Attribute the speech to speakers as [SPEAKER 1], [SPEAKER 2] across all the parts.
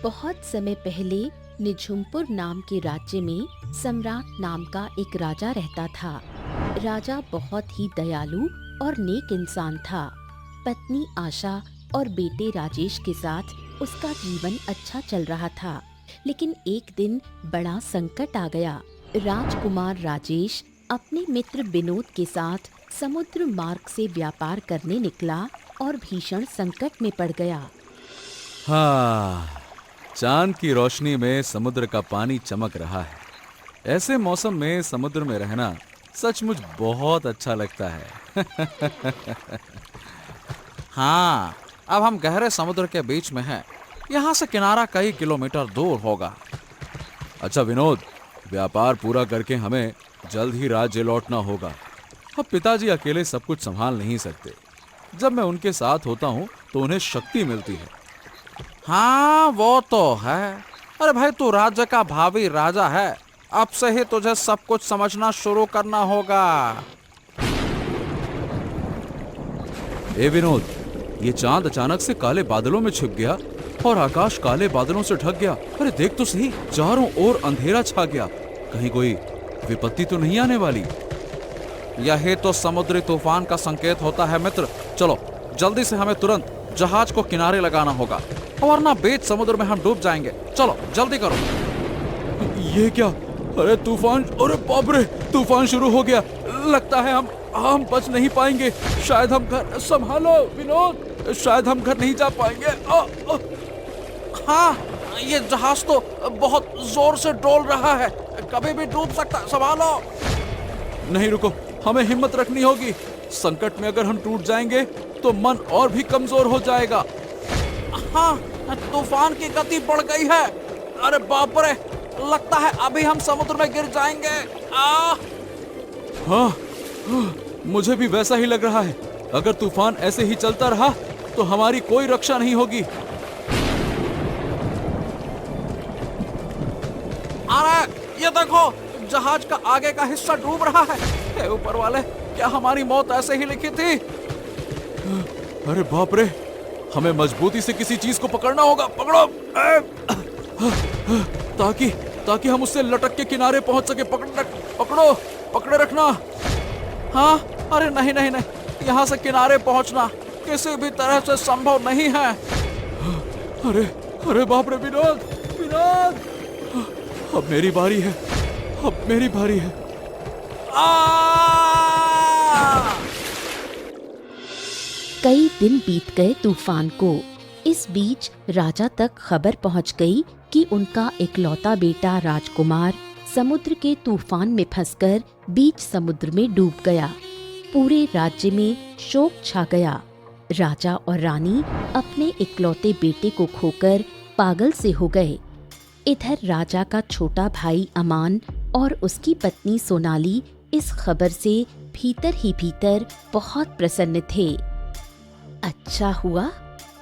[SPEAKER 1] बहुत समय पहले निझुमपुर नाम के राज्य में सम्राट नाम का एक राजा रहता था। राजा बहुत ही दयालु और नेक इंसान था। पत्नी आशा और बेटे राजेश के साथ उसका जीवन अच्छा चल रहा था, लेकिन एक दिन बड़ा संकट आ गया। राजकुमार राजेश अपने मित्र विनोद के साथ समुद्र मार्ग से व्यापार करने निकला और भीषण संकट में पड़ गया।
[SPEAKER 2] हाँ, चांद की रोशनी में समुद्र का पानी चमक रहा है। ऐसे मौसम में समुद्र में रहना सचमुच बहुत अच्छा लगता है।
[SPEAKER 3] हाँ, अब हम गहरे समुद्र के बीच में हैं। यहाँ से किनारा कई किलोमीटर दूर होगा।
[SPEAKER 2] अच्छा विनोद, व्यापार पूरा करके हमें जल्द ही राज्य लौटना होगा। अब पिताजी अकेले सब कुछ संभाल नहीं सकते। जब मैं उनके साथ होता हूँ तो उन्हें शक्ति मिलती है।
[SPEAKER 3] हाँ, वो तो है। अरे भाई, तू राज्य का भावी राजा है। अब से ही तुझे सब कुछ समझना शुरू करना होगा।
[SPEAKER 2] ए विनोद, ये चांद अचानक से काले बादलों में छिप गया और आकाश काले बादलों से ढक गया। अरे देख तो सही, चारों ओर अंधेरा छा गया। कहीं कोई विपत्ति तो नहीं आने वाली?
[SPEAKER 3] यही तो समुद्री तूफान का संकेत होता है मित्र। चलो जल्दी से हमें तुरंत जहाज को किनारे लगाना होगा, वरना बीच समुद्र में हम डूब जाएंगे। चलो जल्दी करो।
[SPEAKER 2] ये क्या? अरे तूफान! अरे बाप रे, तूफान शुरू हो गया। लगता है हम बच नहीं पाएंगे। शायद हम घर, संभालो विनोद, शायद हम घर नहीं जा पाएंगे।
[SPEAKER 3] हाँ, ये जहाज तो बहुत जोर से डोल रहा है, कभी भी डूब सकता। संभालो।
[SPEAKER 2] नहीं रुको, हमें हिम्मत रखनी होगी। संकट में अगर हम टूट जाएंगे तो मन और भी कमजोर हो जाएगा।
[SPEAKER 3] हाँ, तूफान की गति बढ़ गई है। अरे बाप रे, लगता है अभी हम समुद्र में गिर जाएंगे।
[SPEAKER 2] हाँ, मुझे भी वैसा ही लग रहा है। अगर तूफान ऐसे ही चलता रहा तो हमारी कोई रक्षा नहीं होगी।
[SPEAKER 3] अरे ये देखो, जहाज का आगे का हिस्सा डूब रहा है। हे ऊपर वाले, क्या हमारी मौत ऐसे ही लिखी थी?
[SPEAKER 2] अरे बाप रे, हमें मजबूती से किसी चीज को पकड़ना होगा। पकड़ो, ताकि हम उससे लटक के किनारे पहुंच सके। पकड़ो, पकड़े रखना।
[SPEAKER 3] हाँ, अरे नहीं नहीं नहीं, यहाँ से किनारे पहुंचना किसी भी तरह से संभव नहीं है।
[SPEAKER 2] अरे बाप रे, विनोद, अब मेरी बारी है।
[SPEAKER 1] कई दिन बीत गए तूफान को। इस बीच राजा तक खबर पहुंच गई कि उनका इकलौता बेटा राजकुमार समुद्र के तूफान में फंसकर बीच समुद्र में डूब गया। पूरे राज्य में शोक छा गया। राजा और रानी अपने इकलौते बेटे को खोकर पागल से हो गए। इधर राजा का छोटा भाई अमान और उसकी पत्नी सोनाली इस खबर से भीतर ही भीतर बहुत प्रसन्न थे। अच्छा हुआ,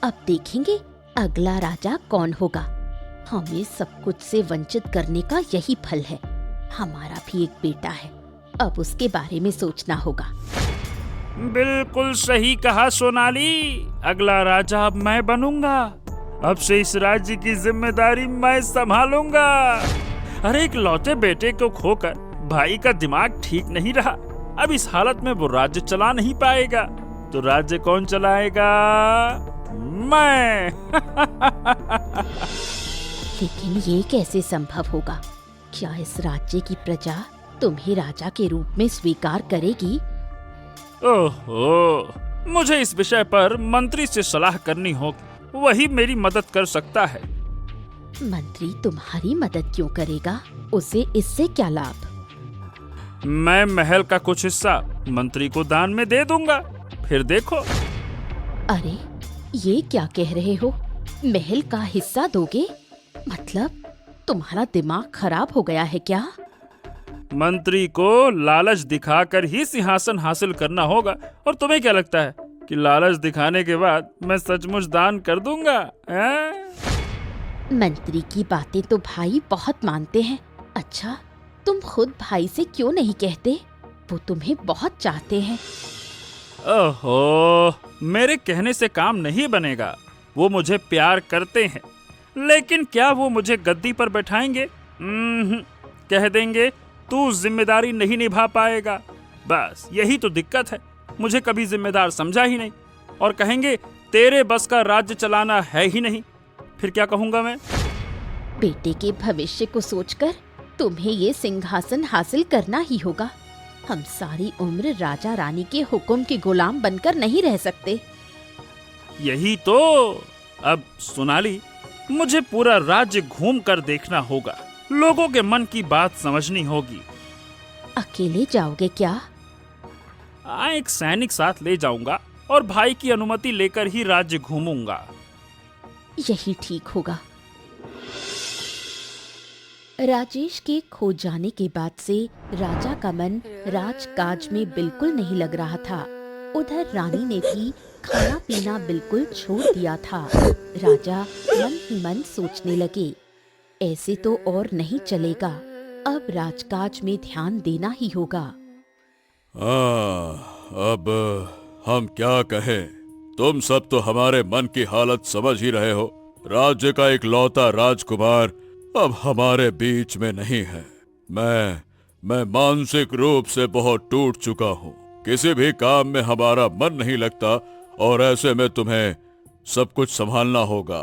[SPEAKER 1] अब देखेंगे अगला राजा कौन होगा। हमें सब कुछ से वंचित करने का यही फल है। हमारा भी एक बेटा है, अब उसके बारे में सोचना होगा।
[SPEAKER 4] बिल्कुल सही कहा सोनाली, अगला राजा अब मैं बनूंगा। अब से इस राज्य की जिम्मेदारी मैं संभालूंगा। अरे एक लौते बेटे को खोकर भाई का दिमाग ठीक नहीं रहा। अब इस हालत में वो राज्य चला नहीं पाएगा, तो राज्य कौन चलाएगा? मैं।
[SPEAKER 1] लेकिन ये कैसे संभव होगा? क्या इस राज्य की प्रजा तुम्हें राजा के रूप में स्वीकार करेगी?
[SPEAKER 4] ओहो, मुझे इस विषय पर मंत्री से सलाह करनी होगी, वही मेरी मदद कर सकता है।
[SPEAKER 1] मंत्री तुम्हारी मदद क्यों करेगा? उसे इससे क्या लाभ?
[SPEAKER 4] मैं महल का कुछ हिस्सा मंत्री को दान में दे दूंगा, फिर देखो।
[SPEAKER 1] अरे ये क्या कह रहे हो? महल का हिस्सा दोगे? मतलब तुम्हारा दिमाग खराब हो गया है क्या?
[SPEAKER 4] मंत्री को लालच दिखाकर ही सिंहासन हासिल करना होगा, और तुम्हें क्या लगता है कि लालच दिखाने के बाद मैं सचमुच दान कर दूंगा?
[SPEAKER 1] मंत्री की बातें तो भाई बहुत मानते हैं। अच्छा, तुम खुद भाई से क्यों नहीं कहते? वो तुम्हें बहुत चाहते हैं।
[SPEAKER 4] ओहो, मेरे कहने से काम नहीं बनेगा। वो मुझे प्यार करते हैं। लेकिन क्या वो मुझे गद्दी पर बैठाएंगे? कह देंगे तू जिम्मेदारी नहीं निभा पाएगा। बस यही तो दिक्कत है, मुझे कभी जिम्मेदार समझा ही नहीं, और कहेंगे तेरे बस का राज्य चलाना है ही नहीं। फिर क्या कहूंगा मैं?
[SPEAKER 1] बेटे के भविष्य को सोचकर तुम्हें ये सिंहासन हासिल करना ही होगा। हम सारी उम्र राजा रानी के हुक्म के गुलाम बनकर नहीं रह सकते।
[SPEAKER 4] यही तो। अब सोनाली, मुझे पूरा राज्य घूम कर देखना होगा, लोगों के मन की बात समझनी होगी।
[SPEAKER 1] अकेले जाओगे क्या?
[SPEAKER 4] एक सैनिक साथ ले जाऊंगा और भाई की अनुमति लेकर ही राज्य घूमूंगा।
[SPEAKER 1] यही ठीक होगा। राजेश के खो जाने के बाद से राजा का मन राजकाज में बिल्कुल नहीं लग रहा था। उधर रानी ने भी खाना पीना बिल्कुल छोड़ दिया था। राजा मन ही मन सोचने लगे, ऐसे तो और नहीं चलेगा, अब राजकाज में ध्यान देना ही होगा।
[SPEAKER 5] अब हम क्या कहें, तुम सब तो हमारे मन की हालत समझ ही रहे हो। राज्य का इकलौता राजकुमार अब हमारे बीच में नहीं है। मैं मानसिक रूप से बहुत टूट चुका हूँ। किसी भी काम में हमारा मन नहीं लगता, और ऐसे में तुम्हें सब कुछ संभालना होगा।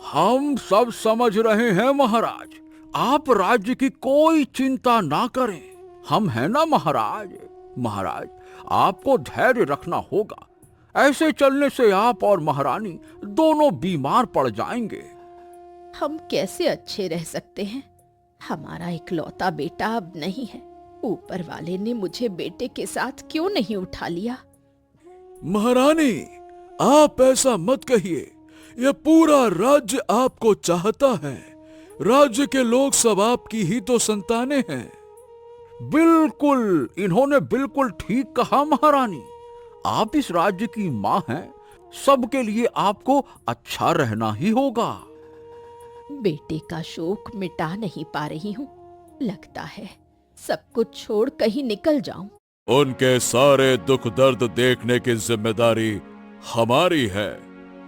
[SPEAKER 2] हम सब समझ रहे हैं महाराज, आप राज्य की कोई चिंता ना करें, हम हैं ना महाराज। महाराज, आपको धैर्य रखना होगा, ऐसे चलने से आप और महारानी दोनों बीमार पड़ जाएंगे।
[SPEAKER 1] हम कैसे अच्छे रह सकते हैं? हमारा इकलौता बेटा अब नहीं है। ऊपर वाले ने मुझे बेटे के साथ क्यों नहीं उठा लिया?
[SPEAKER 5] महारानी, आप ऐसा मत कहिए, यह पूरा राज्य आपको चाहता है। राज्य के लोग सब आपकी ही तो संतानें हैं।
[SPEAKER 2] बिल्कुल, इन्होंने बिल्कुल ठीक कहा महारानी, आप इस राज्य की मां हैं, सबके लिए आपको अच्छा रहना ही होगा।
[SPEAKER 1] बेटे का शोक मिटा नहीं पा रही हूँ, लगता है सब कुछ छोड़ कहीं निकल जाऊं।
[SPEAKER 5] उनके सारे दुख दर्द देखने की जिम्मेदारी हमारी है।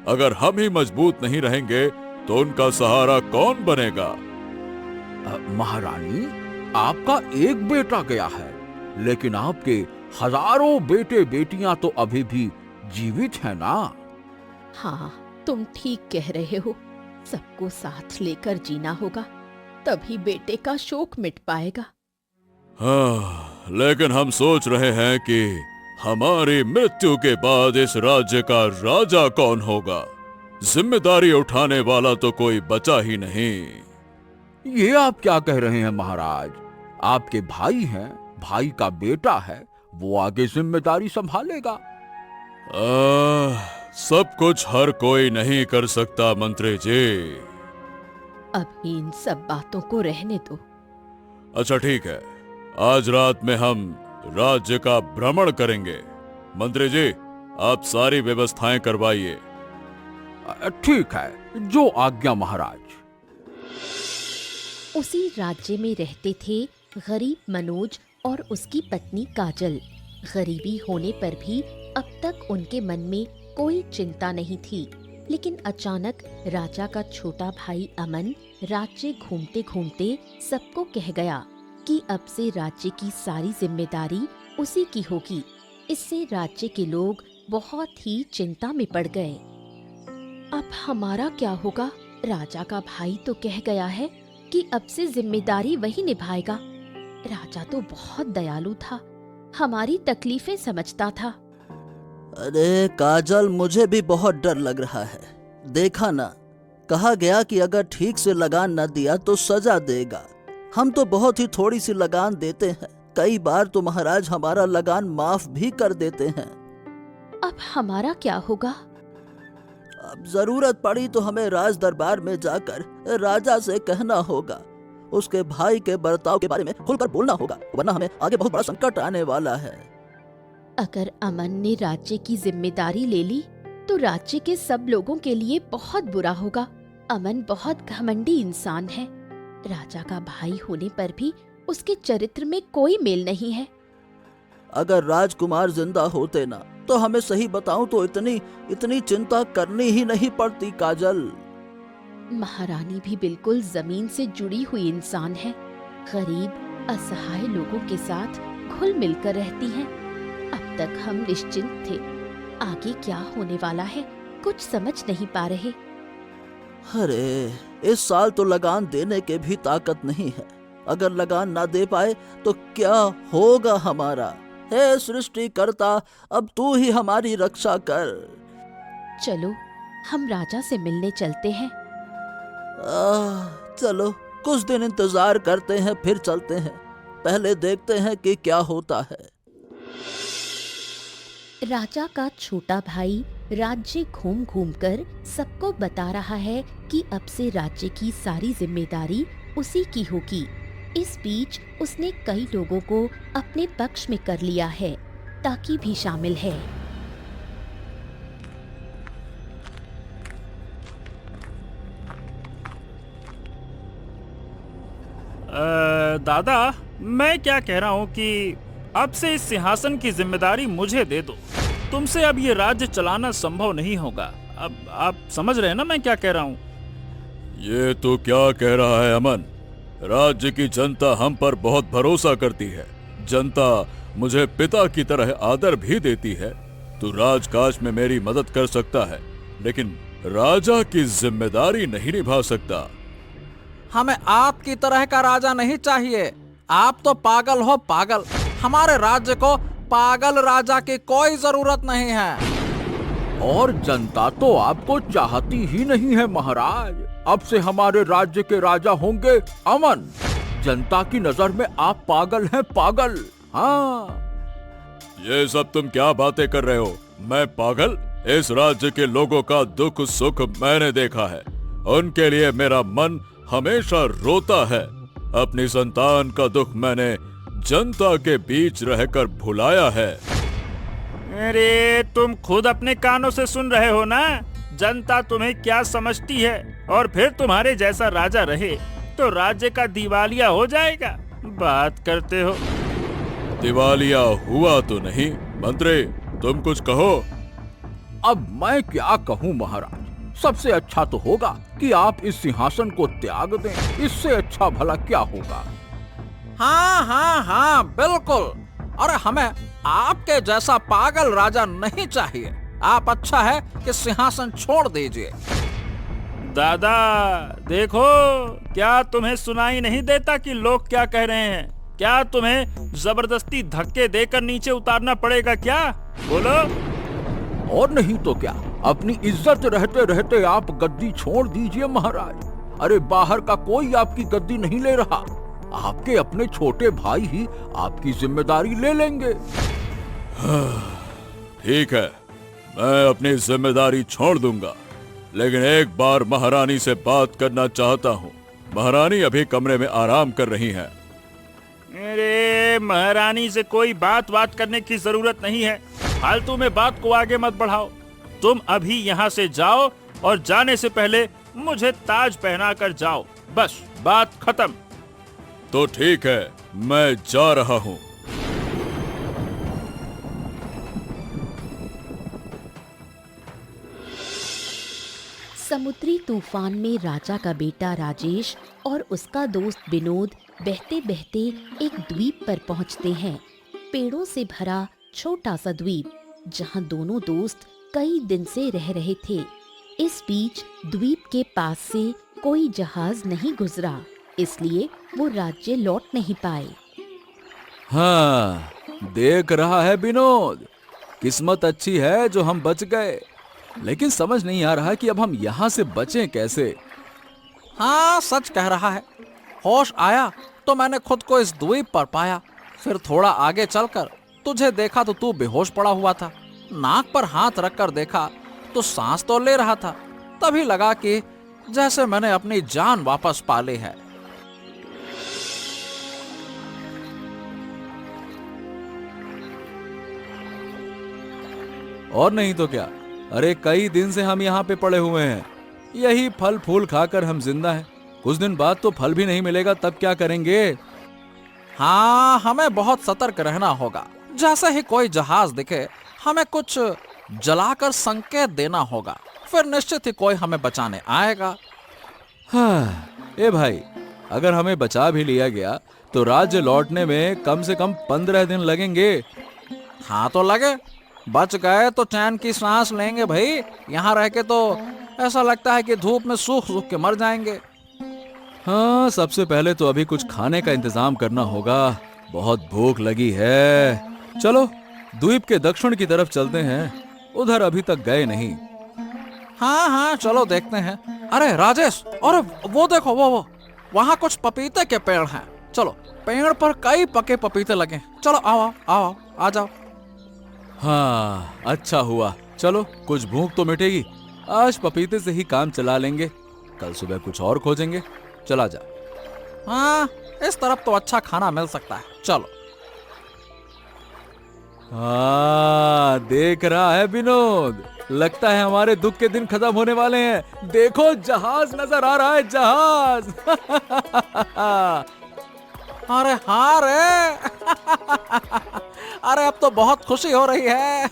[SPEAKER 5] अगर हम ही मजबूत नहीं रहेंगे तो उनका सहारा कौन बनेगा?
[SPEAKER 2] महारानी, आपका एक बेटा गया है, लेकिन आपके हजारों बेटे बेटियां तो अभी भी जीवित हैं ना?
[SPEAKER 1] हाँ, तुम ठीक कह रहे हो। सबको साथ लेकर जीना होगा, तभी बेटे का शोक मिट पाएगा।
[SPEAKER 5] हाँ, लेकिन हम सोच रहे हैं कि हमारी मृत्यु के बाद इस राज्य का राजा कौन होगा। जिम्मेदारी उठाने वाला तो कोई बचा ही नहीं।
[SPEAKER 2] ये आप क्या कह रहे हैं महाराज? आपके भाई हैं, भाई का बेटा है, वो आगे जिम्मेदारी संभालेगा।
[SPEAKER 5] सब कुछ हर कोई नहीं कर सकता मंत्री जी।
[SPEAKER 1] अब इन सब बातों को रहने दो।
[SPEAKER 5] अच्छा ठीक है, आज रात में हम राज्य का भ्रमण करेंगे। मंत्री जी, आप सारी व्यवस्थाएं करवाइए।
[SPEAKER 2] ठीक है, जो आज्ञा महाराज।
[SPEAKER 1] उसी राज्य में रहते थे गरीब मनोज और उसकी पत्नी काजल। गरीबी होने पर भी अब तक उनके मन में कोई चिंता नहीं थी, लेकिन अचानक राजा का छोटा भाई अमन राज्य घूमते घूमते सबको कह गया कि अब से राज्य की सारी जिम्मेदारी उसी की होगी। इससे राज्य के लोग बहुत ही चिंता में पड़ गए। अब हमारा क्या होगा? राजा का भाई तो कह गया है कि अब से जिम्मेदारी वही निभाएगा। राजा तो बहुत दयालु था, हमारी तकलीफें समझता था।
[SPEAKER 6] अरे काजल, मुझे भी बहुत डर लग रहा है। देखा ना, कहा गया कि अगर ठीक से लगान न दिया तो सजा देगा। हम तो बहुत ही थोड़ी सी लगान देते हैं, कई बार तो महाराज हमारा लगान माफ भी कर देते हैं।
[SPEAKER 1] अब हमारा क्या होगा?
[SPEAKER 6] अब जरूरत पड़ी तो हमें राज दरबार में जाकर राजा से कहना होगा। उसके भाई के बर्ताव के बारे में खुलकर बोलना होगा, वरना हमें आगे बहुत बड़ा संकट आने वाला है।
[SPEAKER 1] अगर अमन ने राज्य की जिम्मेदारी ले ली तो राज्य के सब लोगों के लिए बहुत बुरा होगा। अमन बहुत घमंडी इंसान है। राजा का भाई होने पर भी उसके चरित्र में कोई मेल नहीं है।
[SPEAKER 6] अगर राजकुमार जिंदा होते ना, तो हमें सही बताऊं तो इतनी चिंता करनी ही नहीं पड़ती काजल।
[SPEAKER 1] महारानी भी बिल्कुल जमीन से जुड़ी हुई इंसान है। गरीब असहाय लोगों के साथ घुल मिलकर रहती हैं। अब तक हम निश्चिंत थे, आगे क्या होने वाला है कुछ समझ नहीं पा रहे।
[SPEAKER 6] अरे, इस साल तो लगान देने के भी ताकत नहीं है। अगर लगान ना दे पाए तो क्या होगा हमारा? हे सृष्टिकर्ता, अब तू ही हमारी रक्षा कर।
[SPEAKER 1] चलो हम राजा से मिलने चलते हैं।
[SPEAKER 6] चलो कुछ दिन इंतजार करते हैं, फिर चलते हैं। पहले देखते हैं कि क्या होता है।
[SPEAKER 1] राजा का छोटा भाई राज्य घूम घूम कर सबको बता रहा है कि अब से राज्य की सारी जिम्मेदारी उसी की होगी। इस बीच उसने कई लोगों को अपने पक्ष में कर लिया है। ताकि भी शामिल है।
[SPEAKER 4] दादा, मैं क्या कह रहा हूँ कि अब से इस सिंहासन की जिम्मेदारी मुझे दे दो। तुमसे अब ये राज्य चलाना संभव नहीं होगा। अब आप समझ रहे हैं ना मैं क्या कह रहा हूँ?
[SPEAKER 5] ये तो क्या कह रहा है अमन? राज्य की जनता हम पर बहुत भरोसा करती है। जनता मुझे पिता की तरह आदर भी देती है। तू राजकाज में मेरी मदद कर सकता है, लेकिन राजा की जिम्मेदारी नहीं निभा सकता।
[SPEAKER 3] हमें आपकी तरह का राजा नहीं चाहिए। आप तो पागल हो पागल। हमारे राज्य को पागल राजा की कोई जरूरत नहीं है।
[SPEAKER 2] और जनता तो आपको चाहती ही नहीं है महाराज। अब से हमारे राज्य के राजा होंगे अमन। जनता की नजर में आप पागल हैं, पागल। हाँ,
[SPEAKER 5] ये सब तुम क्या बातें कर रहे हो? मैं पागल? इस राज्य के लोगों का दुख सुख मैंने देखा है। उनके लिए मेरा मन हमेशा रोता है। अपनी संतान का दुख मैंने जनता के बीच रहकर भुलाया है।
[SPEAKER 4] अरे तुम खुद अपने कानों से सुन रहे हो ना, जनता तुम्हें क्या समझती है। और फिर तुम्हारे जैसा राजा रहे तो राज्य का दिवालिया हो जाएगा। बात करते हो।
[SPEAKER 5] दिवालिया हुआ तो नहीं। मंत्री, तुम कुछ कहो।
[SPEAKER 2] अब मैं क्या कहूँ महाराज। सबसे अच्छा तो होगा कि आप इस सिंहासन को त्याग दें। इससे अच्छा भला क्या होगा?
[SPEAKER 3] हाँ हाँ हाँ, बिल्कुल। अरे हमें आपके जैसा पागल राजा नहीं चाहिए। आप अच्छा है कि सिंहासन छोड़ दीजिए।
[SPEAKER 4] दादा देखो, क्या तुम्हें सुनाई नहीं देता कि लोग क्या कह रहे हैं? क्या तुम्हें जबरदस्ती धक्के देकर नीचे उतारना पड़ेगा क्या? बोलो।
[SPEAKER 2] और नहीं तो क्या, अपनी इज्जत रहते रहते आप गद्दी छोड़ दीजिए महाराज। अरे बाहर का कोई आपकी गद्दी नहीं ले रहा। आपके अपने छोटे भाई ही आपकी जिम्मेदारी ले लेंगे।
[SPEAKER 5] ठीक है, मैं अपनी जिम्मेदारी छोड़ दूंगा, लेकिन एक बार महारानी से बात करना चाहता हूँ। महारानी अभी कमरे में आराम कर रही हैं।
[SPEAKER 4] अरे महारानी से कोई बात करने की जरूरत नहीं है। फालतू में बात को आगे मत बढ़ाओ। तुम अभी यहाँ से जाओ और जाने से पहले मुझे ताज पहना कर जाओ। बस बात खत्म।
[SPEAKER 5] तो ठीक है, मैं जा रहा हूँ।
[SPEAKER 1] समुद्री तूफान में राजा का बेटा राजेश और उसका दोस्त विनोद बहते बहते एक द्वीप पर पहुंचते हैं। पेड़ों से भरा छोटा सा द्वीप, जहां दोनों दोस्त कई दिन से रह रहे थे। इस बीच द्वीप के पास से कोई जहाज नहीं गुजरा, इसलिए वो राज्य लौट नहीं पाए।
[SPEAKER 2] हाँ, देख रहा है विनोद, किस्मत अच्छी है जो हम बच गए। लेकिन समझ नहीं आ रहा कि अब हम यहाँ से बचें कैसे।
[SPEAKER 3] हाँ, सच कह रहा है। होश आया तो मैंने खुद को इस द्वीप पर पाया। फिर थोड़ा आगे चलकर तुझे देखा तो तू बेहोश पड़ा हुआ था। नाक पर हाथ रखकर देखा तो सांस तो ले रहा था। तभी लगा कि जैसे मैंने अपनी जान वापस पा ली है।
[SPEAKER 2] और नहीं तो क्या। अरे कई दिन से हम यहाँ पे पड़े हुए हैं। यही फल फूल खाकर हम जिंदा हैं। कुछ दिन बाद तो फल भी नहीं मिलेगा, तब क्या करेंगे?
[SPEAKER 3] हाँ, हमें बहुत सतर्क रहना होगा। जैसे ही कोई जहाज दिखे हमें कुछ जलाकर संकेत देना होगा। फिर निश्चित ही कोई हमें बचाने आएगा।
[SPEAKER 2] हाँ, ए भाई, अगर हमें बचा भी लिया गया तो राज्य लौटने में कम से कम 15 दिन लगेंगे।
[SPEAKER 3] हाँ तो लगे, बच गए तो चैन की सांस लेंगे भाई। यहाँ रह के तो ऐसा लगता है कि धूप में सूख सूख के मर जाएंगे।
[SPEAKER 2] हाँ, सबसे पहले तो अभी कुछ खाने का इंतजाम करना होगा। बहुत भूख लगी है। चलो द्वीप के दक्षिण की तरफ चलते हैं, उधर अभी तक गए नहीं।
[SPEAKER 3] हाँ हाँ चलो देखते हैं। अरे राजेश, अरे वो देखो, वो वहाँ कुछ पपीते के पेड़ हैं। चलो, पेड़ पर कई पके पपीते लगे। चलो आओ आओ आओ, आ जाओ।
[SPEAKER 2] हाँ, अच्छा हुआ। चलो, कुछ भूख तो मिटेगी। आज पपीते से ही काम चला लेंगे, कल सुबह कुछ और खोजेंगे। चला जा।
[SPEAKER 3] हाँ, इस तरफ तो अच्छा खाना मिल सकता है। चलो।
[SPEAKER 2] हाँ, देख रहा है विनोद, लगता है हमारे दुख के दिन खत्म होने वाले हैं। देखो, जहाज नजर आ रहा है, जहाज।
[SPEAKER 3] अरे हाँ रे। अरे अब तो बहुत खुशी हो रही है।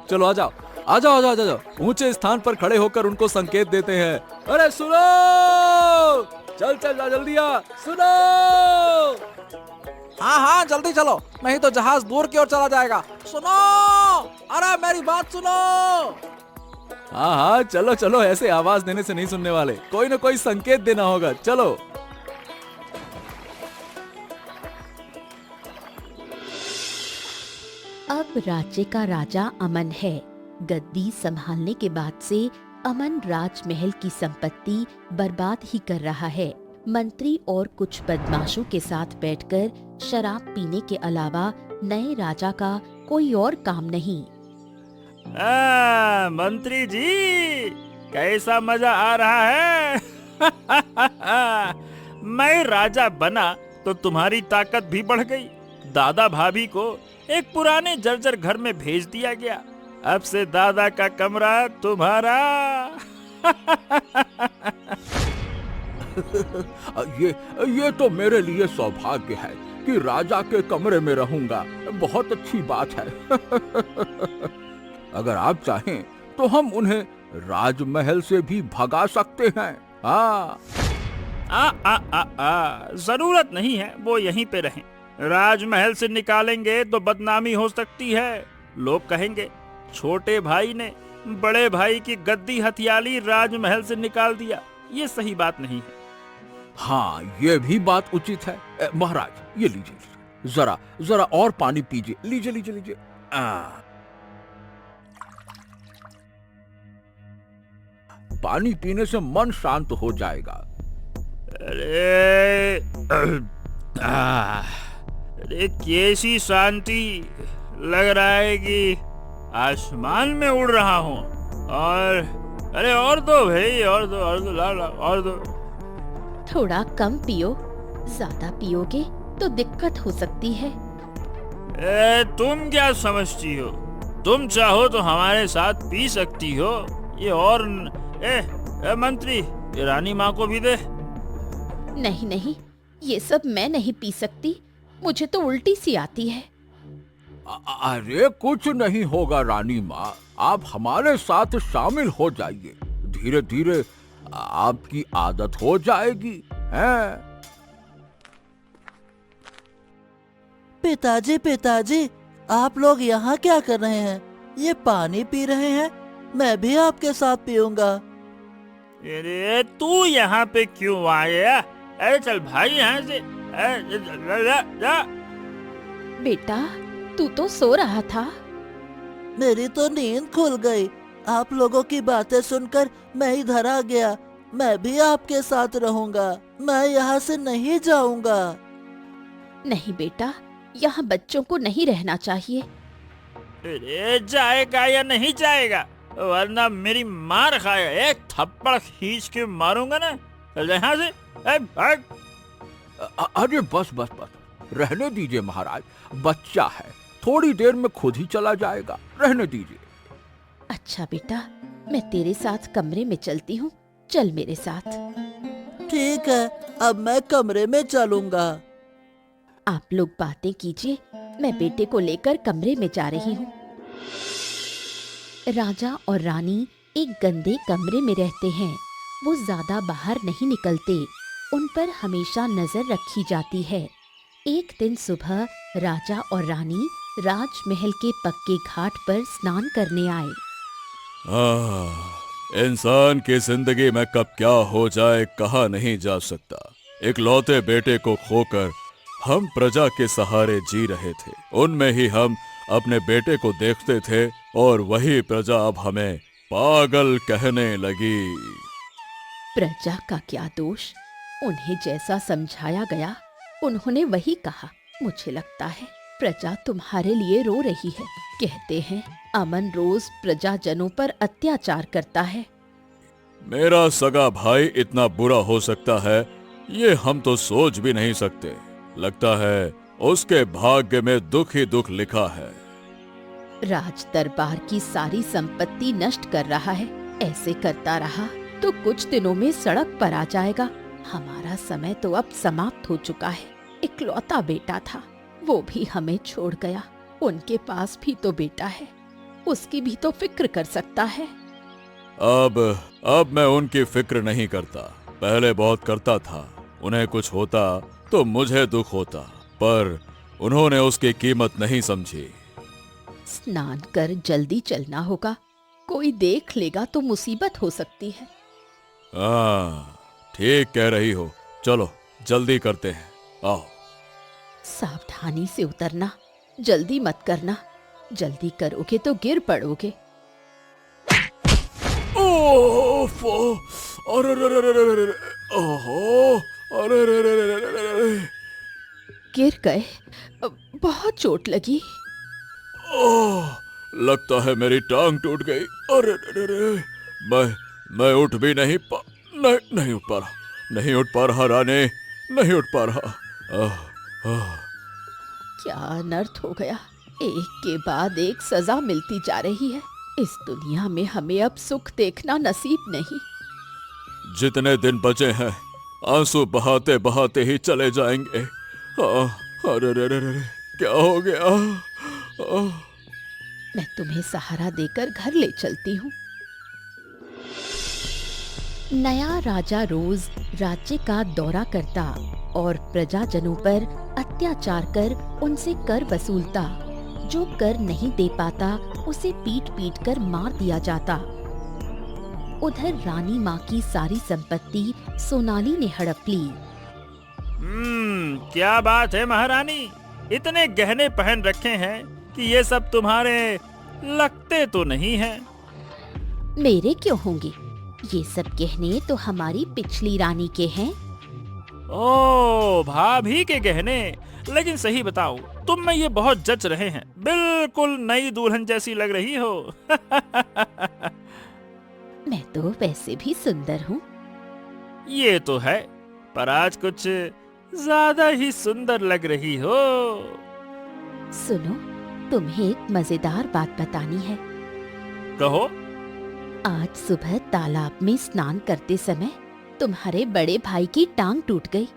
[SPEAKER 2] चलो आ जाओ, आ जाओ, आ जाओ, आ जाओ। ऊंचे स्थान पर खड़े होकर उनको संकेत देते हैं। अरे सुनो, चल चल जा, जल्दी आ, सुनो।
[SPEAKER 3] हाँ हाँ जल्दी चलो, नहीं तो जहाज दूर की ओर चला जाएगा। सुनो, अरे मेरी बात सुनो।
[SPEAKER 2] हाँ हाँ, चलो चलो, ऐसे आवाज देने से नहीं सुनने वाले, कोई ना कोई संकेत देना होगा। चलो।
[SPEAKER 1] अब राज्य का राजा अमन है। गद्दी संभालने के बाद से अमन राजमहल की संपत्ति बर्बाद ही कर रहा है। मंत्री और कुछ बदमाशों के साथ बैठकर शराब पीने के अलावा नए राजा का कोई और काम नहीं।
[SPEAKER 4] मंत्री जी, कैसा मजा आ रहा है। मैं राजा बना तो तुम्हारी ताकत भी बढ़ गई। दादा भाभी को एक पुराने जर्जर घर में भेज दिया गया। अब से दादा का कमरा तुम्हारा।
[SPEAKER 7] ये तो मेरे लिए सौभाग्य है कि राजा के कमरे में रहूंगा। बहुत अच्छी बात है। अगर आप चाहें तो हम उन्हें राजमहल से भी भगा सकते हैं। हाँ।
[SPEAKER 4] जरूरत नहीं है, वो यहीं पे रहें। राजमहल से निकालेंगे तो बदनामी हो सकती है। लोग कहेंगे छोटे भाई ने बड़े भाई की गद्दी हथियाली राजमहल से निकाल दिया। ये सही बात नहीं है।
[SPEAKER 7] हाँ, ये भी बात उचित है। महाराज, ये लीजिए, जरा जरा और पानी पीजिए। लीजिए लीजिए लीजिए। पानी पीने से मन शांत हो जाएगा।
[SPEAKER 4] अरे कैसी शांति, लग रहा है कि आसमान में उड़ रहा हूँ। और अरे और दो भाई, और दो ला और दो।
[SPEAKER 1] थोड़ा कम पियो, ज्यादा पियोगे तो दिक्कत हो सकती है।
[SPEAKER 4] तुम क्या समझती हो? तुम चाहो तो हमारे साथ पी सकती हो। ये और मंत्री, ये रानी माँ को भी दे।
[SPEAKER 1] नहीं नहीं, ये सब मैं नहीं पी सकती, मुझे तो उल्टी सी आती है।
[SPEAKER 7] अरे कुछ नहीं होगा रानी माँ, आप हमारे साथ शामिल हो जाइए। धीरे धीरे आपकी आदत हो जाएगी। हैं?
[SPEAKER 6] पिताजी पिताजी, आप लोग यहाँ क्या कर रहे हैं? ये पानी पी रहे हैं, मैं भी आपके साथ पीऊंगा।
[SPEAKER 4] अरे तू यहाँ पे क्यों आया? अरे चल भाई यहाँ से। जा।
[SPEAKER 1] बेटा, तू तो सो रहा था।
[SPEAKER 6] मेरी तो नींद खुल गई। आप लोगों की बातें सुनकर मैं इधर आ गया। मैं भी आपके साथ रहूंगा, मैं यहाँ से नहीं जाऊंगा।
[SPEAKER 1] नहीं बेटा, यहाँ बच्चों को नहीं रहना चाहिए।
[SPEAKER 4] अरे जाएगा या नहीं जाएगा, वरना मेरी मार खाएगा। एक थप्पड़ खींच के मारूंगा ना। चल यहाँ से, भाग।
[SPEAKER 7] अरे बस बस बस, रहने दीजिए महाराज, बच्चा है, थोड़ी देर में खुद ही चला जाएगा, रहने दीजिए।
[SPEAKER 1] अच्छा बेटा, मैं तेरे साथ कमरे में चलती हूँ, चल मेरे साथ।
[SPEAKER 6] ठीक है, अब मैं कमरे में चलूंगा।
[SPEAKER 1] आप लोग बातें कीजिए, मैं बेटे को लेकर कमरे में जा रही हूँ। राजा और रानी एक गंदे कमरे में रहते हैं। वो ज्यादा बाहर नहीं निकलते, उन पर हमेशा नजर रखी जाती है। एक दिन सुबह राजा और रानी राजमहल के पक्के घाट पर स्नान करने आए।
[SPEAKER 5] इंसान की जिंदगी में कब क्या हो जाए कहा नहीं जा सकता। इकलौते बेटे को खोकर हम प्रजा के सहारे जी रहे थे। उनमें ही हम अपने बेटे को देखते थे और वही प्रजा अब हमें पागल कहने लगी।
[SPEAKER 1] प्रजा का क्या दोष? उन्हें जैसा समझाया गया उन्होंने वही कहा। मुझे लगता है प्रजा तुम्हारे लिए रो रही है। कहते हैं अमन रोज प्रजाजनों पर अत्याचार करता है।
[SPEAKER 5] मेरा सगा भाई इतना बुरा हो सकता है ये हम तो सोच भी नहीं सकते। लगता है उसके भाग्य में दुख ही दुख लिखा है।
[SPEAKER 1] राज दरबार की सारी संपत्ति नष्ट कर रहा है। ऐसे करता रहा तो कुछ दिनों में सड़क पर आ जाएगा। हमारा समय तो अब समाप्त हो चुका है। इकलौता बेटा था, वो भी हमें छोड़ गया। उनके पास भी तो बेटा है, उसकी भी तो फिक्र कर सकता है।
[SPEAKER 5] अब मैं उनकी फिक्र नहीं करता। पहले बहुत करता था। उन्हें कुछ होता तो मुझे दुख होता, पर उन्होंने उसकी कीमत नहीं समझी।
[SPEAKER 1] स्नान कर जल्दी चलना होगा, कोई देख लेगा तो मुसीबत हो सकती है।
[SPEAKER 5] ठीक कह रही हो। चलो जल्दी करते हैं, आओ।
[SPEAKER 1] सावधानी से उतरना, जल्दी मत करना। जल्दी करोगे तो गिर पड़ोगे।
[SPEAKER 5] ओफ! अरे रे रे रे रे रे रे! ओहो! अरे रे रे रे रे रे रे!
[SPEAKER 1] गिर गए? बहुत चोट लगी।
[SPEAKER 5] ओह! लगता है मेरी टांग टूट गई। अरे रे रे रे! मैं उठ भी नहीं उठ पा रहा। नहीं उठ पा रहा रानी, नहीं उठ पा रहा।
[SPEAKER 1] क्या अनर्थ हो गया? एक के बाद एक सजा मिलती जा रही है। इस दुनिया में हमें अब सुख देखना नसीब नहीं।
[SPEAKER 5] जितने दिन बचे हैं आंसू बहाते बहाते ही चले जाएंगे। अरे रे रे रे! क्या हो गया?
[SPEAKER 1] मैं तुम्हें सहारा देकर घर ले चलती हूँ। नया राजा रोज राज्य का दौरा करता और प्रजाजनों पर अत्याचार कर उनसे कर वसूलता। जो कर नहीं दे पाता उसे पीट पीट कर मार दिया जाता। उधर रानी माँ की सारी संपत्ति सोनाली ने हड़प ली।
[SPEAKER 4] क्या बात है महारानी, इतने गहने पहन रखे हैं कि ये सब तुम्हारे लगते तो नहीं हैं।
[SPEAKER 1] मेरे क्यों होंगे? ये सब गहने तो हमारी पिछली रानी के हैं।
[SPEAKER 4] ओ, भाभी के गहने। लेकिन सही बताओ, तुम में ये बहुत जच रहे हैं। बिल्कुल नई दुल्हन जैसी लग रही हो।
[SPEAKER 1] मैं तो वैसे भी सुंदर हूँ।
[SPEAKER 4] ये तो है, पर आज कुछ ज्यादा ही सुंदर लग रही हो।
[SPEAKER 1] सुनो, तुम्हें एक मजेदार बात बतानी है।
[SPEAKER 4] कहो।
[SPEAKER 1] आज सुबह तालाब में स्नान करते समय तुम्हारे बड़े भाई की टांग टूट गई।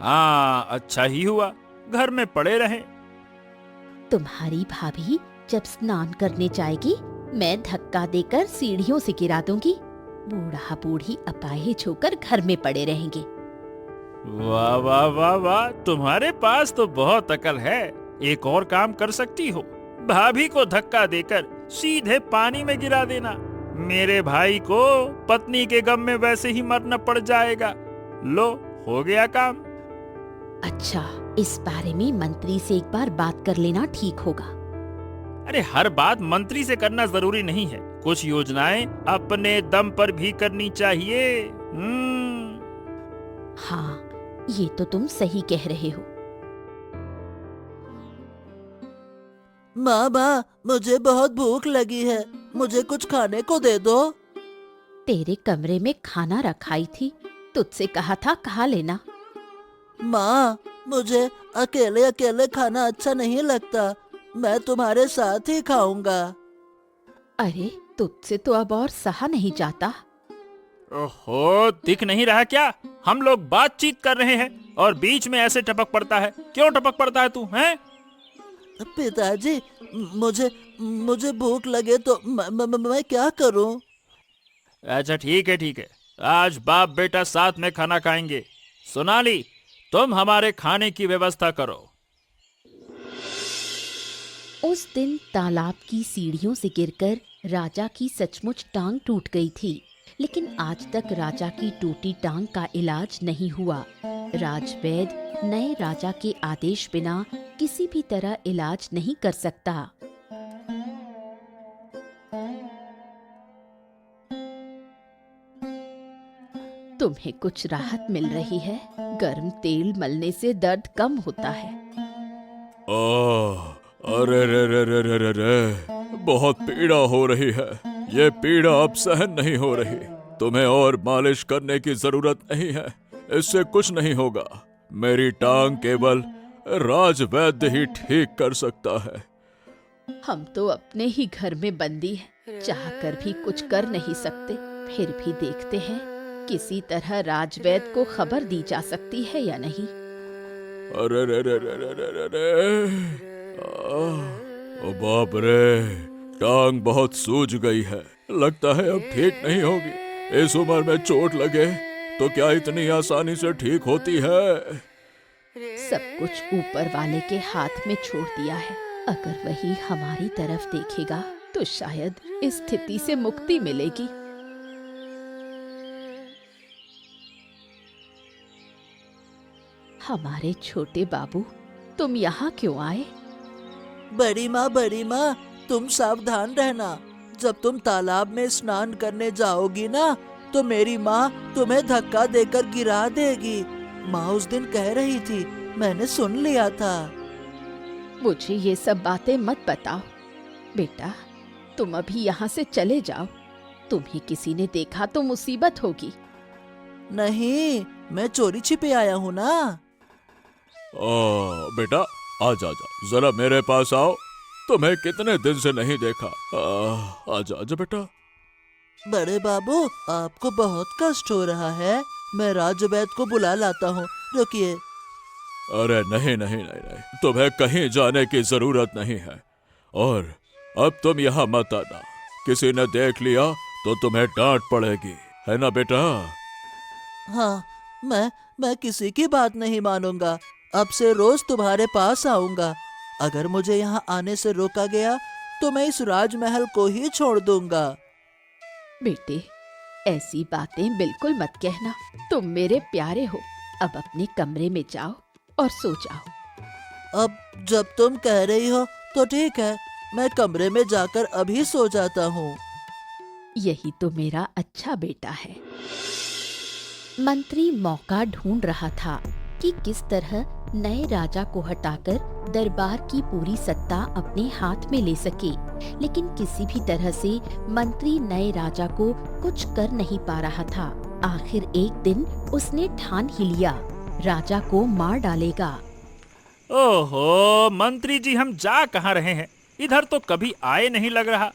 [SPEAKER 4] हाँ, अच्छा ही हुआ घर में पड़े रहे।
[SPEAKER 1] तुम्हारी भाभी जब स्नान करने जाएगी, मैं धक्का देकर सीढ़ियों से गिरा दूंगी। बूढ़ा बूढ़ी अपाहिज होकर घर में पड़े रहेंगे।
[SPEAKER 4] वाह वाह वाह वाह, तुम्हारे पास तो बहुत अकल है। एक और काम कर सकती हो, भाभी को धक्का देकर सीधे पानी में गिरा देना। मेरे भाई को पत्नी के गम में वैसे ही मरना पड़ जाएगा। लो, हो गया काम।
[SPEAKER 1] अच्छा, इस बारे में मंत्री से एक बार बात कर लेना ठीक होगा।
[SPEAKER 4] अरे हर बात मंत्री से करना जरूरी नहीं है। कुछ योजनाएं अपने दम पर भी करनी चाहिए।
[SPEAKER 1] हाँ, ये तो तुम सही कह रहे हो।
[SPEAKER 6] माँ, मुझे बहुत भूख लगी है, मुझे कुछ खाने को दे दो।
[SPEAKER 1] तेरे कमरे में खाना रखाई थी, तुझसे कहा था खा लेना।
[SPEAKER 6] माँ, मुझे अकेले अकेले खाना अच्छा नहीं लगता, मैं तुम्हारे साथ ही खाऊंगा।
[SPEAKER 1] अरे, तुझसे तो अब और सहा नहीं जाता।
[SPEAKER 4] ओहो, दिख नहीं रहा क्या? हम लोग बातचीत कर रहे हैं और बीच में ऐसे टपक पड़ता है। क्यों टपक पड़ता है तू, हैं?
[SPEAKER 6] पिताजी, मुझे भूख लगे तो मैं क्या करूं?
[SPEAKER 4] अच्छा ठीक है, आज बाप बेटा साथ में खाना खाएंगे। सोनाली, तुम हमारे खाने की व्यवस्था करो।
[SPEAKER 1] उस दिन तालाब की सीढ़ियों से गिरकर राजा की सचमुच टांग टूट गई थी, लेकिन आज तक राजा की टूटी टांग का इलाज नहीं हुआ। राजवैद्य नए राजा के आदेश बिना किसी भी तरह इलाज नहीं कर सकता। तुम्हें कुछ राहत मिल रही है? गर्म तेल मलने से दर्द कम होता है।
[SPEAKER 5] अरे रे रे रे रे रे रे, बहुत पीड़ा हो रही है। ये पीड़ा अब सहन नहीं हो रही। तुम्हें और मालिश करने की जरूरत नहीं है, इससे कुछ नहीं होगा। मेरी टांग केवल राजवैद्य ही ठीक कर सकता है।
[SPEAKER 1] हम तो अपने ही घर में बंदी हैं, चाहकर भी कुछ कर नहीं सकते। फिर भी देखते हैं किसी तरह राजवैद्य को खबर दी जा सकती है या नहीं।
[SPEAKER 5] अरे रे रे रे रे रे रे रे, ओ बाप रे, टांग बहुत सूज गई है। लगता है अब ठीक नहीं होगी। इस उम्र में चोट लगे तो क्या इतनी आसानी से ठीक होती है?
[SPEAKER 1] सब कुछ ऊपर वाले के हाथ में छोड़ दिया है। अगर वही हमारी तरफ देखेगा तो शायद इस स्थिति से मुक्ति मिलेगी। हमारे छोटे बाबू, तुम यहाँ क्यों आए?
[SPEAKER 6] बड़ी माँ, तुम सावधान रहना। जब तुम तालाब में स्नान करने जाओगी ना, तो मेरी माँ तुम्हें धक्का देकर गिरा देगी। माँ उस दिन कह रही थी, मैंने सुन लिया था।
[SPEAKER 1] मुझे ये सब बातें मत बताओ बेटा, तुम अभी यहाँ से चले जाओ। तुम्हें किसी ने देखा तो मुसीबत होगी।
[SPEAKER 6] नहीं, मैं चोरी छिपे आया हूँ ना।
[SPEAKER 5] बेटा, आजा आजा, जरा मेरे पास आओ। तुम्हें कितने दिन से नहीं देखा। आजा आजा बेटा।
[SPEAKER 6] बड़े बाबू, आपको बहुत कष्ट हो रहा है। मैं राजवैद्य को बुला लाता हूँ, रुकिए।
[SPEAKER 5] अरे नहीं नहीं नहीं नहीं, तुम्हें कहीं जाने की जरूरत नहीं है। और अब तुम यहाँ मत आना। किसी ने देख लिया तो तुम्हें डांट पड़ेगी, है ना बेटा?
[SPEAKER 6] हाँ, मैं किसी की बात नहीं मानूंगा। अब से रोज तुम्हारे पास आऊंगा। अगर मुझे यहाँ आने से रोका गया तो मैं इस राजमहल को ही छोड़ दूंगा।
[SPEAKER 1] बेटे, ऐसी बातें बिल्कुल मत कहना। तुम मेरे प्यारे हो। अब अपने कमरे में जाओ और सो जाओ।
[SPEAKER 6] अब जब तुम कह रही हो तो ठीक है, मैं कमरे में जाकर अभी सो जाता हूँ।
[SPEAKER 1] यही तो मेरा अच्छा बेटा है। मंत्री मौका ढूंढ रहा था कि किस तरह नए राजा को हटाकर दरबार की पूरी सत्ता अपने हाथ में ले सके, लेकिन किसी भी तरह से मंत्री नए राजा को कुछ कर नहीं पा रहा था। आखिर एक दिन उसने ठान ही लिया, राजा को मार डालेगा।
[SPEAKER 4] ओहो मंत्री जी, हम जा कहाँ रहे हैं? इधर तो कभी आए नहीं लग रहा।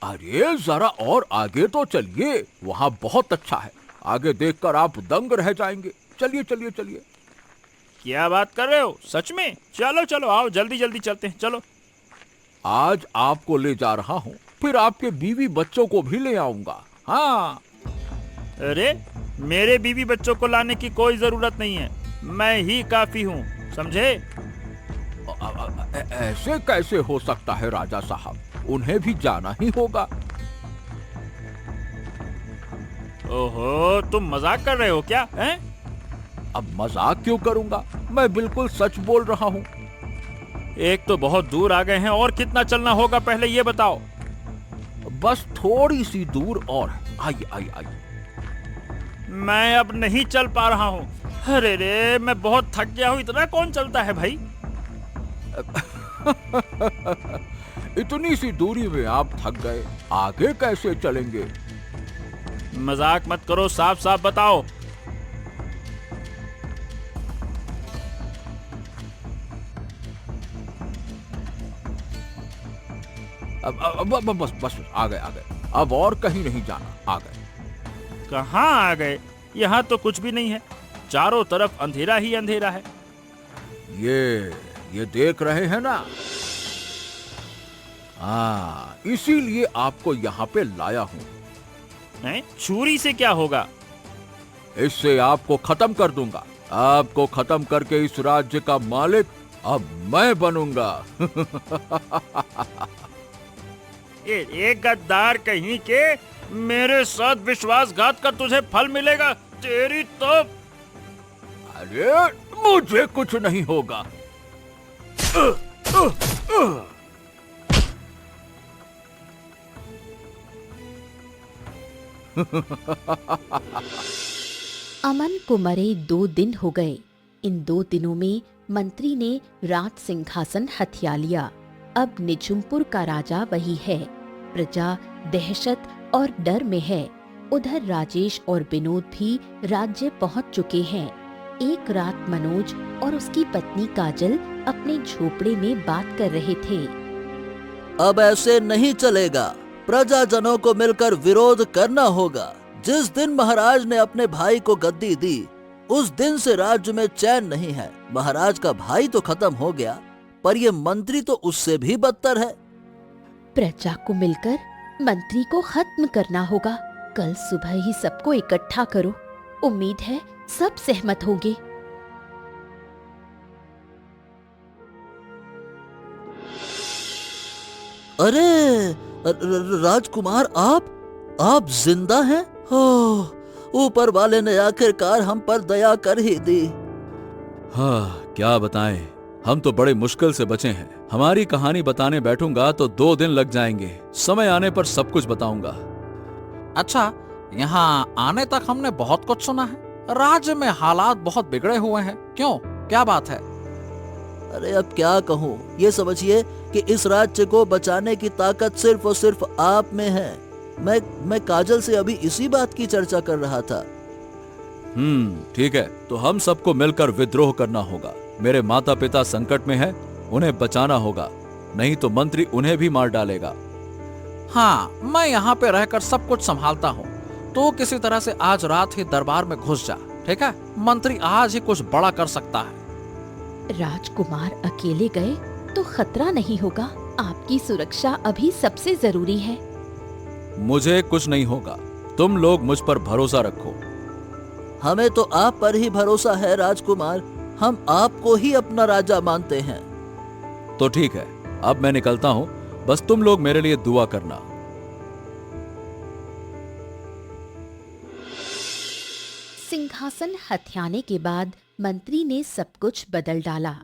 [SPEAKER 7] अरे जरा और आगे तो चलिए, वहाँ बहुत अच्छा है। आगे देखकर आप दंग रह जाएंगे। चलिए चलिए चलिए।
[SPEAKER 4] क्या बात कर रहे हो? सच में? चलो चलो, आओ जल्दी जल्दी चलते हैं, चलो।
[SPEAKER 7] आज आपको ले जा रहा हूँ, फिर आपके बीवी बच्चों को भी ले आऊंगा। हाँ।
[SPEAKER 4] अरे, मेरे बीवी बच्चों को लाने की कोई जरूरत नहीं है, मैं ही काफी हूँ, समझे?
[SPEAKER 7] ऐसे कैसे हो सकता है राजा साहब? उन्हें भी जाना ही होगा।
[SPEAKER 4] ओहो, तुम मजाक कर रहे हो क्या? हैं?
[SPEAKER 7] अब मजाक क्यों करूंगा? मैं बिल्कुल सच बोल रहा हूँ।
[SPEAKER 4] एक तो बहुत दूर आ गए हैं, और कितना चलना होगा पहले ये बताओ।
[SPEAKER 7] बस थोड़ी सी दूर और है। आइए आइए आइए।
[SPEAKER 4] मैं अब नहीं चल पा रहा हूँ। अरे रे, मैं बहुत थक गया हूँ। इतना कौन चलता है भाई?
[SPEAKER 7] इतनी सी दूरी में आप थक गए, आगे कैसे चलेंगे?
[SPEAKER 4] मजाक मत करो, साफ साफ बताओ।
[SPEAKER 7] अब बस आ गए। अब और कहीं नहीं जाना, आ गए।
[SPEAKER 4] कहाँ आ गए? यहाँ तो कुछ भी नहीं है, चारों तरफ अंधेरा ही अंधेरा है।
[SPEAKER 7] ये देख रहे हैं ना? हाँ, इसीलिए आपको यहाँ पे लाया हूँ।
[SPEAKER 4] हैं? छुरी से क्या होगा?
[SPEAKER 7] इससे आपको खत्म कर दूंगा। आपको खत्म करके इस राज्य का मालिक अब मैं बनूंगा।
[SPEAKER 4] ये गद्दार कहीं के, मेरे साथ विश्वासघात का तुझे फल मिलेगा। तेरी तो
[SPEAKER 7] अरे मुझे कुछ नहीं होगा।
[SPEAKER 1] अमन को मरे 2 दिन हो गए। इन 2 दिनों में मंत्री ने राज सिंहासन हथिया लिया। अब निझुमपुर का राजा वही है। प्रजा दहशत और डर में है। उधर राजेश और विनोद भी राज्य पहुंच चुके हैं। एक रात मनोज और उसकी पत्नी काजल अपने झोपड़े में बात कर रहे थे।
[SPEAKER 6] अब ऐसे नहीं चलेगा। प्रजाजनों को मिलकर विरोध करना होगा। जिस दिन महाराज ने अपने भाई को गद्दी दी, उस दिन से राज्य में चैन नहीं है। महाराज का भाई तो खत्म हो गया, पर ये मंत्री तो उससे भी बदतर है।
[SPEAKER 1] प्रजा को मिलकर मंत्री को खत्म करना होगा। कल सुबह ही सबको इकट्ठा करो। उम्मीद है सब सहमत होंगे।
[SPEAKER 6] अरे राजकुमार, आप जिंदा हैं? ओह, ऊपर वाले ने आखिरकार हम पर दया कर ही दी।
[SPEAKER 2] हाँ, क्या बताएं, हम तो बड़े मुश्किल से बचे हैं। हमारी कहानी बताने बैठूंगा तो 2 दिन लग जाएंगे। समय आने पर सब कुछ बताऊंगा।
[SPEAKER 3] अच्छा, यहाँ आने तक हमने बहुत कुछ सुना है। राज्य में हालात बहुत बिगड़े हुए हैं। क्यों, क्या बात है?
[SPEAKER 6] अरे अब क्या कहूँ, ये समझिए कि इस राज्य को बचाने की ताकत सिर्फ और सिर्फ आप में है। मैं काजल से अभी इसी बात की चर्चा कर रहा था।
[SPEAKER 2] ठीक है, तो हम सबको मिलकर विद्रोह करना होगा। मेरे माता पिता संकट में हैं, उन्हें बचाना होगा, नहीं तो मंत्री उन्हें भी मार डालेगा।
[SPEAKER 3] हाँ, मैं यहाँ पे रहकर सब कुछ संभालता हूँ। तो किसी तरह से आज रात ही दरबार में घुस जा, ठीक है? मंत्री आज ही कुछ बड़ा कर सकता है।
[SPEAKER 1] राजकुमार अकेले गए तो खतरा नहीं होगा। आपकी सुरक्षा अभी सबसे जरूरी है।
[SPEAKER 2] मुझे कुछ नहीं होगा, तुम लोग मुझ पर भरोसा रखो।
[SPEAKER 6] हमें तो आप पर ही भरोसा है राजकुमार। हम आपको ही अपना राजा मानते हैं।
[SPEAKER 2] तो ठीक है, अब मैं निकलता हूँ। बस तुम लोग मेरे लिए दुआ करना।
[SPEAKER 1] सिंहासन हथियाने के बाद मंत्री ने सब कुछ बदल डाला।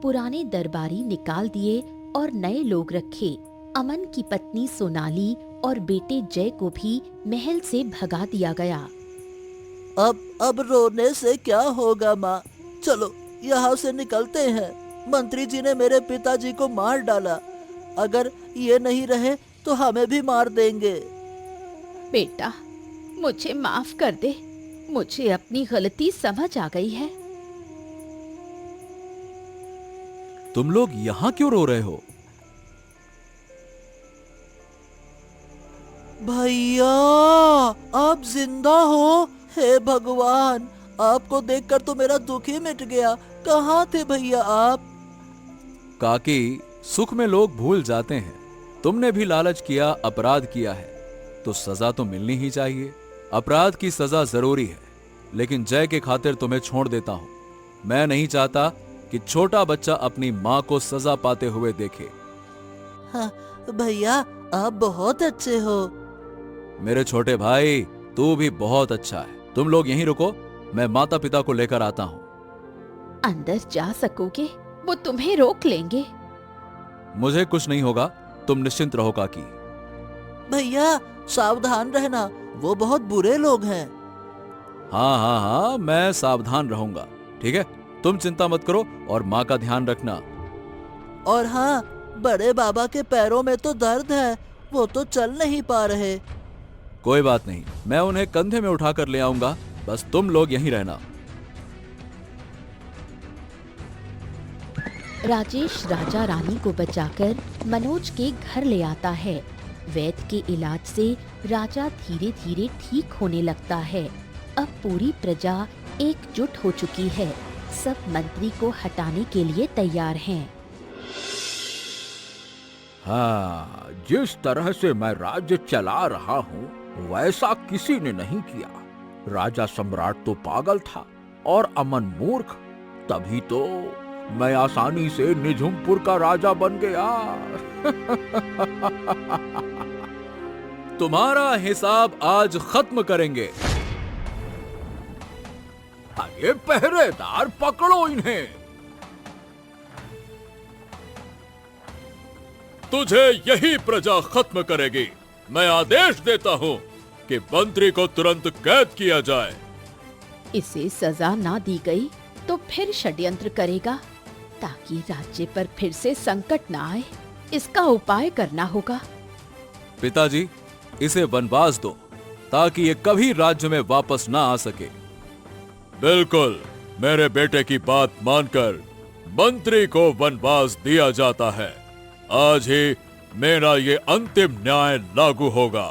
[SPEAKER 1] पुराने दरबारी निकाल दिए और नए लोग रखे। अमन की पत्नी सोनाली और बेटे जय को भी महल से भगा दिया गया।
[SPEAKER 6] अब रोने से क्या होगा माँ? चलो यहाँ से निकलते हैं। मंत्री जी ने मेरे पिताजी को मार डाला। अगर ये नहीं रहे तो हमें भी मार देंगे।
[SPEAKER 1] बेटा, मुझे माफ कर दे। मुझे अपनी गलती समझ आ गई है।
[SPEAKER 2] तुम लोग यहाँ क्यों रो रहे हो?
[SPEAKER 6] भैया, आप जिंदा हो? हे भगवान, आपको देखकर तो मेरा दुख ही मिट गया। कहाँ थे भैया आप?
[SPEAKER 2] काकी, सुख में लोग भूल जाते हैं। तुमने भी लालच किया, अपराध किया है, तो सजा तो मिलनी ही चाहिए। अपराध की सजा जरूरी है, लेकिन जय के खातिर तुम्हें छोड़ देता हूं। मैं नहीं चाहता कि छोटा बच्चा अपनी माँ को सजा पाते हुए देखे।
[SPEAKER 6] हाँ, भैया आप बहुत अच्छे हो।
[SPEAKER 2] मेरे छोटे भाई, तू भी बहुत अच्छा है। तुम लोग यहीं रुको, मैं माता पिता को लेकर आता हूँ।
[SPEAKER 1] अंदर जा सकोगे? वो तुम्हें रोक लेंगे।
[SPEAKER 2] मुझे कुछ नहीं होगा, तुम निश्चिंत रहो काकी।
[SPEAKER 6] भैया सावधान रहना, वो बहुत बुरे लोग हैं।
[SPEAKER 2] हाँ हाँ हाँ, मैं सावधान रहूंगा। ठीक है, तुम चिंता मत करो और माँ का ध्यान रखना।
[SPEAKER 6] और हाँ, बड़े बाबा के पैरों में तो दर्द है, वो तो चल नहीं पा रहे।
[SPEAKER 2] कोई बात नहीं, मैं उन्हें कंधे में उठाकर ले आऊंगा। बस तुम लोग यहीं रहना।
[SPEAKER 1] राजेश राजा रानी को बचाकर मनोज के घर ले आता है। वैद्य के इलाज से राजा धीरे धीरे ठीक होने लगता है। अब पूरी प्रजा एकजुट हो चुकी है। सब मंत्री को हटाने के लिए तैयार हैं।
[SPEAKER 7] हाँ, जिस तरह से मैं राज्य चला रहा हूँ, वैसा किसी ने नहीं किया। राजा सम्राट तो पागल था और अमन मूर्ख, तभी तो मैं आसानी से निझुमपुर का राजा बन गया।
[SPEAKER 2] तुम्हारा हिसाब आज खत्म करेंगे।
[SPEAKER 7] अरे पहरेदार, पकड़ो इन्हें।
[SPEAKER 5] तुझे यही प्रजा खत्म करेगी। मैं आदेश देता हूँ कि मंत्री को तुरंत कैद किया जाए।
[SPEAKER 1] इसे सजा ना दी गई तो फिर षड्यंत्र करेगा ताकि राज्य पर फिर से संकट ना आए। इसका उपाय करना होगा।
[SPEAKER 2] पिताजी, इसे वनवास दो ताकि ये कभी राज्य में वापस ना आ सके।
[SPEAKER 5] बिल्कुल, मेरे बेटे की बात मानकर मंत्री को वनवास दिया जाता है। आज ही मेरा ये अंतिम न्याय लागू होगा।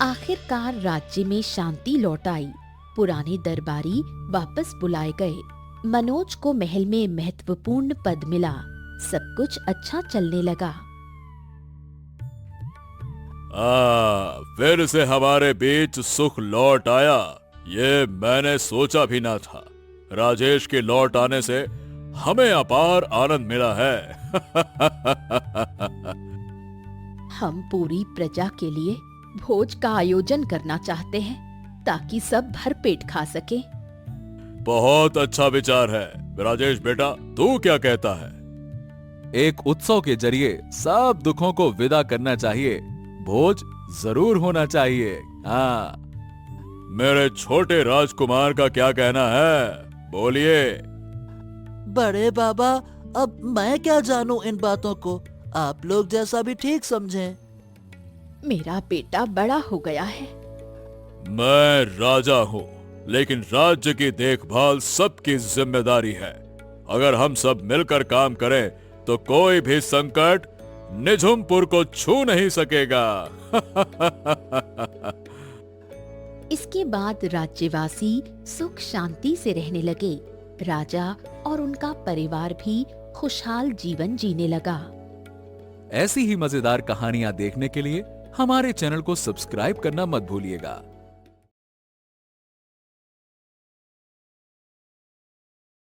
[SPEAKER 1] आखिरकार राज्य में शांति लौट आई। पुराने दरबारी वापस बुलाए गए। मनोज को महल में महत्वपूर्ण पद मिला। सब कुछ अच्छा चलने लगा।
[SPEAKER 5] फिर से हमारे बीच सुख लौट आया। ये मैंने सोचा भी ना था। राजेश के लौट आने से हमें अपार आनंद मिला है।
[SPEAKER 1] हम पूरी प्रजा के लिए भोज का आयोजन करना चाहते हैं ताकि सब भरपेट खा सके।
[SPEAKER 5] बहुत अच्छा विचार है। राजेश बेटा, तू क्या कहता है?
[SPEAKER 2] एक उत्सव के जरिए सब दुखों को विदा करना चाहिए। भोज जरूर होना चाहिए। हाँ,
[SPEAKER 5] मेरे छोटे राजकुमार का क्या कहना है? बोलिए।
[SPEAKER 6] बड़े बाबा, अब मैं क्या जानूं इन बातों को। आप लोग जैसा भी ठीक समझें।
[SPEAKER 1] मेरा बेटा बड़ा हो गया है।
[SPEAKER 5] मैं राजा हूँ, लेकिन राज्य की देखभाल सबकी जिम्मेदारी है। अगर हम सब मिलकर काम करें तो कोई भी संकट निझुमपुर को छू नहीं सकेगा।
[SPEAKER 1] इसके बाद राज्यवासी सुख शांति से रहने लगे। राजा और उनका परिवार भी खुशहाल जीवन जीने लगा।
[SPEAKER 2] ऐसी ही मजेदार कहानियां देखने के लिए हमारे चैनल को सब्सक्राइब करना मत भूलिएगा।